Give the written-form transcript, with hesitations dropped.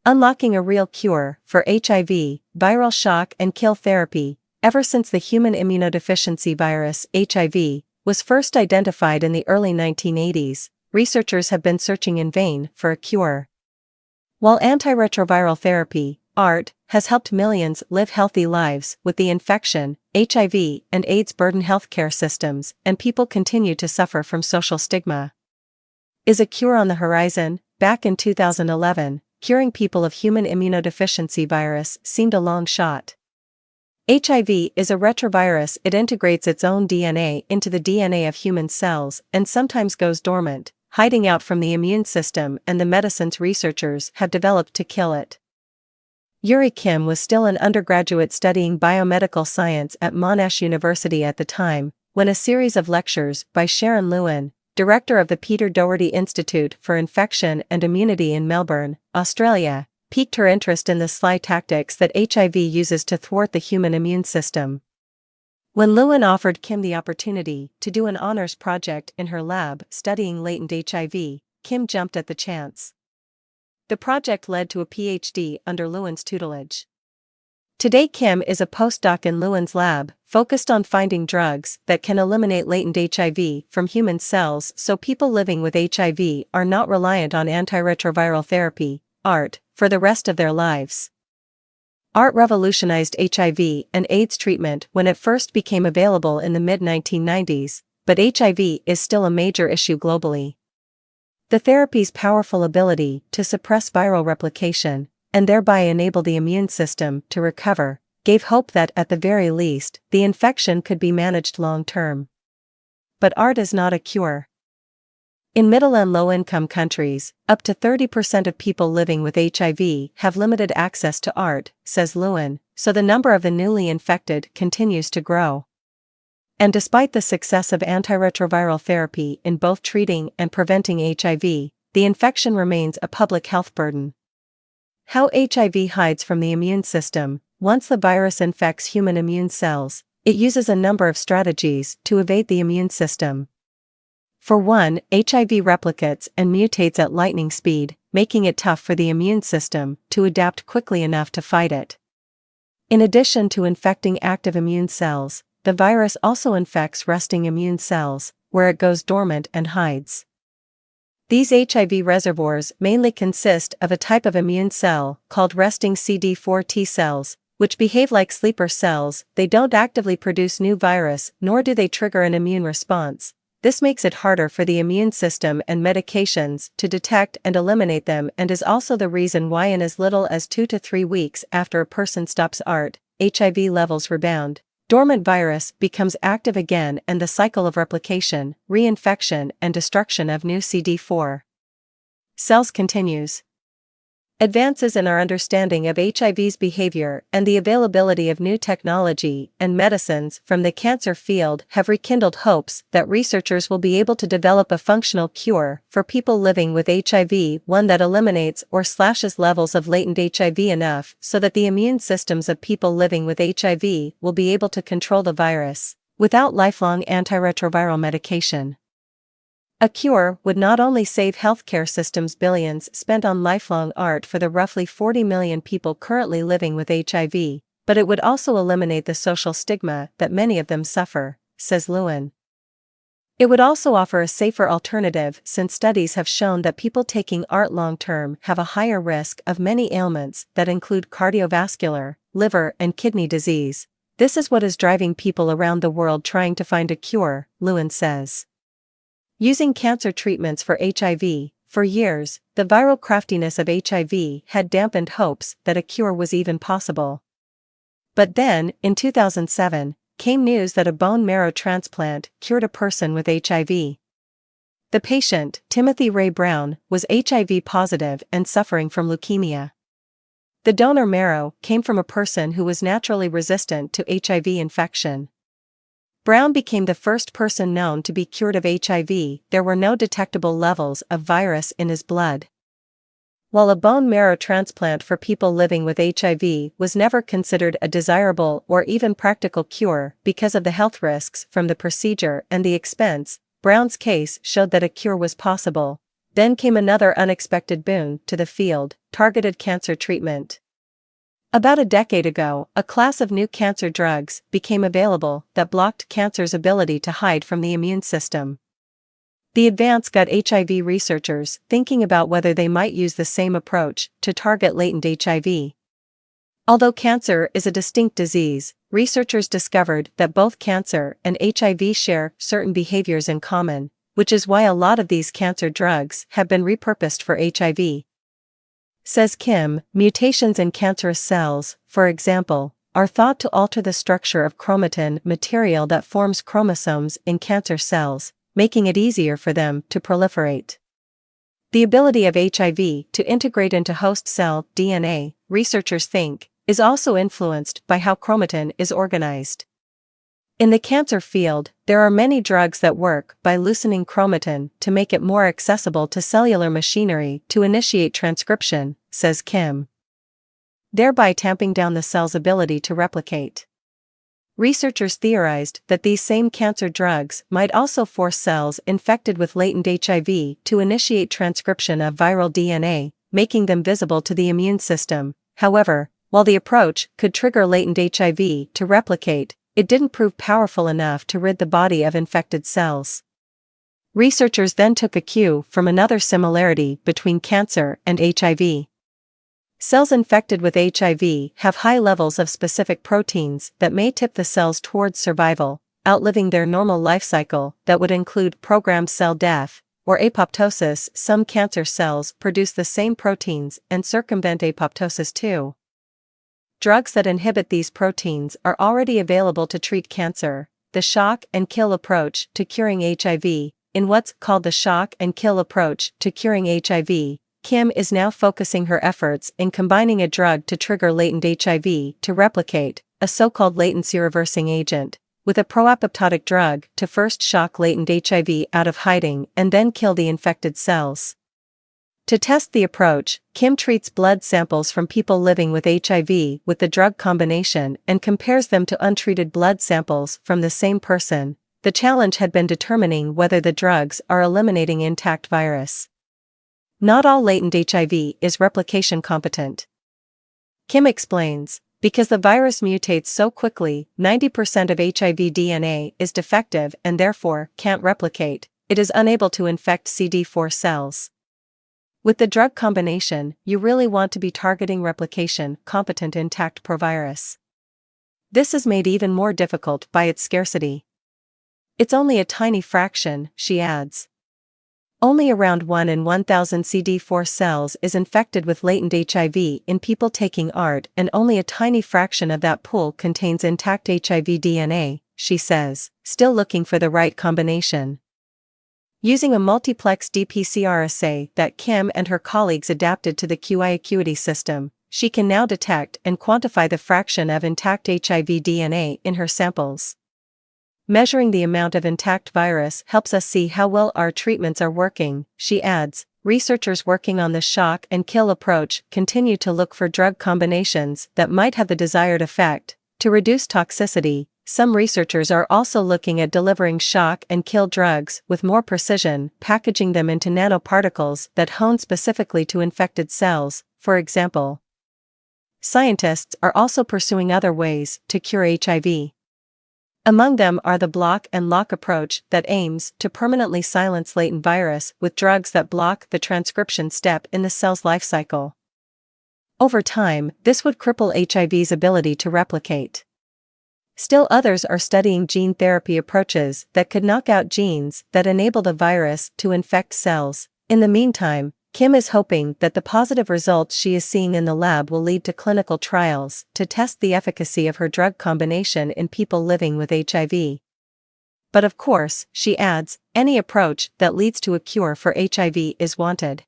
unlocking a real cure for HIV, viral shock and kill therapy. Ever since the Human Immunodeficiency Virus, HIV, was first identified in the early 1980s, researchers have been searching in vain for a cure. While antiretroviral therapy, ART, has helped millions live healthy lives with the infection, HIV and AIDS burden healthcare systems, and people continue to suffer from social stigma. Is a cure on the horizon? Back in 2011, curing people of human immunodeficiency virus seemed a long shot. HIV is a retrovirus. It integrates its own DNA into the DNA of human cells and sometimes goes dormant, hiding out from the immune system and the medicines researchers have developed to kill it. Youry Kim was still an undergraduate studying biomedical science at Monash University at the time, when a series of lectures by Sharon Lewin, director of the Peter Doherty Institute for Infection and Immunity in Melbourne, Australia, piqued her interest in the sly tactics that HIV uses to thwart the human immune system. When Lewin offered Kim the opportunity to do an honors project in her lab studying latent HIV, Kim jumped at the chance. The project led to a PhD under Lewin's tutelage. Today Kim is a postdoc in Lewin's lab, focused on finding drugs that can eliminate latent HIV from human cells so people living with HIV are not reliant on antiretroviral therapy, ART, for the rest of their lives. ART revolutionized HIV and AIDS treatment when it first became available in the mid-1990s, but HIV is still a major issue globally. The therapy's powerful ability to suppress viral replication, and thereby enable the immune system to recover, gave hope that at the very least, the infection could be managed long-term. But ART is not a cure. In middle and low-income countries, up to 30% of people living with HIV have limited access to ART, says Lewin, so the number of the newly infected continues to grow. And despite the success of antiretroviral therapy in both treating and preventing HIV, the infection remains a public health burden. How HIV hides from the immune system. Once the virus infects human immune cells, it uses a number of strategies to evade the immune system. For one, HIV replicates and mutates at lightning speed, making it tough for the immune system to adapt quickly enough to fight it. In addition to infecting active immune cells, the virus also infects resting immune cells, where it goes dormant and hides. These HIV reservoirs mainly consist of a type of immune cell called resting CD4 T cells, which behave like sleeper cells. They don't actively produce new virus, nor do they trigger an immune response. This makes it harder for the immune system and medications to detect and eliminate them, and is also the reason why in as little as 2 to 3 weeks after a person stops ART, HIV levels rebound. Dormant virus becomes active again and the cycle of replication, reinfection and destruction of new CD4 cells continues. Advances in our understanding of HIV's behavior and the availability of new technology and medicines from the cancer field have rekindled hopes that researchers will be able to develop a functional cure for people living with HIV, one that eliminates or slashes levels of latent HIV enough so that the immune systems of people living with HIV will be able to control the virus without lifelong antiretroviral medication. A cure would not only save healthcare systems billions spent on lifelong ART for the roughly 40 million people currently living with HIV, but it would also eliminate the social stigma that many of them suffer, says Lewin. It would also offer a safer alternative since studies have shown that people taking ART long-term have a higher risk of many ailments that include cardiovascular, liver and kidney disease. This is what is driving people around the world trying to find a cure, Lewin says. Using cancer treatments for HIV, for years, the viral craftiness of HIV had dampened hopes that a cure was even possible. But then, in 2007, came news that a bone marrow transplant cured a person with HIV. The patient, Timothy Ray Brown, was HIV positive and suffering from leukemia. The donor marrow came from a person who was naturally resistant to HIV infection. Brown became the first person known to be cured of HIV. There were no detectable levels of virus in his blood. While a bone marrow transplant for people living with HIV was never considered a desirable or even practical cure because of the health risks from the procedure and the expense, Brown's case showed that a cure was possible. Then came another unexpected boon to the field: targeted cancer treatment. About a decade ago, a class of new cancer drugs became available that blocked cancer's ability to hide from the immune system. The advance got HIV researchers thinking about whether they might use the same approach to target latent HIV. Although cancer is a distinct disease, researchers discovered that both cancer and HIV share certain behaviors in common, which is why a lot of these cancer drugs have been repurposed for HIV. Says Kim, mutations in cancerous cells, for example, are thought to alter the structure of chromatin material that forms chromosomes in cancer cells, making it easier for them to proliferate. The ability of HIV to integrate into host cell DNA, researchers think, is also influenced by how chromatin is organized. In the cancer field, there are many drugs that work by loosening chromatin to make it more accessible to cellular machinery to initiate transcription, says Kim, thereby tamping down the cell's ability to replicate. Researchers theorized that these same cancer drugs might also force cells infected with latent HIV to initiate transcription of viral DNA, making them visible to the immune system. However, while the approach could trigger latent HIV to replicate, it didn't prove powerful enough to rid the body of infected cells. Researchers then took a cue from another similarity between cancer and HIV. Cells infected with HIV have high levels of specific proteins that may tip the cells towards survival, outliving their normal life cycle that would include programmed cell death, or apoptosis. Some cancer cells produce the same proteins and circumvent apoptosis too. Drugs that inhibit these proteins are already available to treat cancer. The shock and kill approach to curing HIV. In what's called the shock and kill approach to curing HIV, Kim is now focusing her efforts in combining a drug to trigger latent HIV to replicate, a so-called latency reversing agent, with a pro-apoptotic drug to first shock latent HIV out of hiding and then kill the infected cells. To test the approach, Kim treats blood samples from people living with HIV with the drug combination and compares them to untreated blood samples from the same person. The challenge had been determining whether the drugs are eliminating intact virus. Not all latent HIV is replication competent. Kim explains, because the virus mutates so quickly, 90% of HIV DNA is defective and therefore can't replicate. It is unable to infect CD4 cells. With the drug combination, you really want to be targeting replication-competent intact provirus. This is made even more difficult by its scarcity. It's only a tiny fraction, she adds. Only around 1 in 1,000 CD4 cells is infected with latent HIV in people taking ART, and only a tiny fraction of that pool contains intact HIV DNA, she says, still looking for the right combination. Using a multiplex dPCR assay that Kim and her colleagues adapted to the QI Acuity system, she can now detect and quantify the fraction of intact HIV DNA in her samples. Measuring the amount of intact virus helps us see how well our treatments are working, she adds. Researchers working on the shock and kill approach continue to look for drug combinations that might have the desired effect. To reduce toxicity, some researchers are also looking at delivering shock and kill drugs with more precision, packaging them into nanoparticles that hone specifically to infected cells, for example. Scientists are also pursuing other ways to cure HIV. Among them are the block and lock approach that aims to permanently silence latent virus with drugs that block the transcription step in the cell's life cycle. Over time, this would cripple HIV's ability to replicate. Still others are studying gene therapy approaches that could knock out genes that enable the virus to infect cells. In the meantime, Kim is hoping that the positive results she is seeing in the lab will lead to clinical trials to test the efficacy of her drug combination in people living with HIV. But of course, she adds, any approach that leads to a cure for HIV is wanted.